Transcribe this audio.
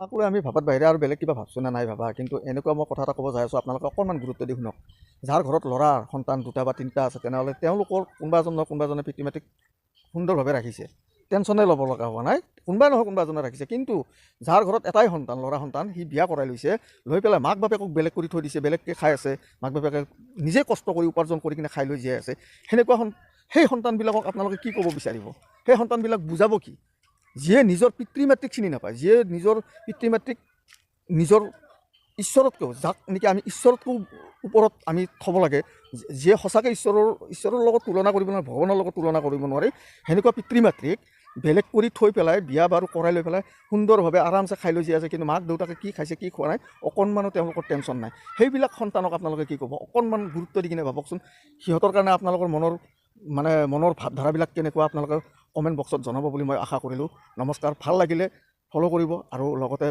সকলোৱে আমি ভাবাত বাহিৰে আৰু বেলেগ কিবা ভাবছোঁ নে নাই ভাবা, কিন্তু এনেকুৱা মই কথা এটা ক'ব যাই আছোঁ, আপোনালোকে অকণমান গুৰুত্ব দি শুনক। যাৰ ঘৰত ল'ৰা সন্তান দুটা বা তিনিটা আছে, তেনেহ'লে তেওঁলোকৰ কোনোবা এজনে পিতৃ মাতৃক সুন্দৰভাৱে ৰাখিছে, টেনশ্যনে ল'ব লগা হোৱা নাই। কোনোবাই নহয় কোনোবা এজনে ৰাখিছে। কিন্তু যাৰ ঘৰত এটাই সন্তান, ল'ৰা সন্তান, সি বিয়া কৰাই লৈছে, লৈ পেলাই মাক বাপেকক বেলেগ কৰি থৈ দিছে, বেলেগকৈ খাই আছে, মাক বাপেকে নিজে কষ্ট কৰি উপাৰ্জন কৰি কিনে খাই লৈ জীয়াই আছে। সেনেকুৱা সেই সন্তানবিলাকক আপোনালোকে কি ক'ব বিচাৰিব? সেই সন্তানবিলাক বুজাব কি? যিয়ে নিজৰ পিতৃ মাতৃক চিনি নাপায়, যিয়ে নিজৰ পিতৃ মাতৃক নিজৰ ঈশ্বৰতকৈও, যাক নেকি আমি ঈশ্বৰতকৈও ওপৰত আমি থ'ব লাগে, যিয়ে সঁচাকৈ ঈশ্বৰৰ লগত তুলনা কৰিব নোৱাৰে, ভগৱানৰ লগত তুলনা কৰিব নোৱাৰে, সেনেকুৱা পিতৃ মাতৃক বেলেগ কৰি থৈ পেলাই বিয়া বাৰু কৰাই লৈ পেলাই সুন্দৰভাৱে আৰামছে খাই লৈ জীয়াই আছে, কিন্তু মাক দেউতাকে কি খাইছে কি খোৱা নাই অকণমানো তেওঁলোকৰ টেনশ্যন নাই। সেইবিলাক সন্তানক আপোনালোকে কি ক'ব? অকণমান গুৰুত্ব দি কিনে ভাবকচোন। সিহঁতৰ কাৰণে আপোনালোকৰ মনৰ ভাৱধাৰাবিলাক কেনেকুৱা, আপোনালোকে কমেণ্ট বক্সত জনাব বুলি মই আশা কৰিলোঁ। নমস্কাৰ। ভাল লাগিলে ফ'ল' কৰিব আৰু লগতে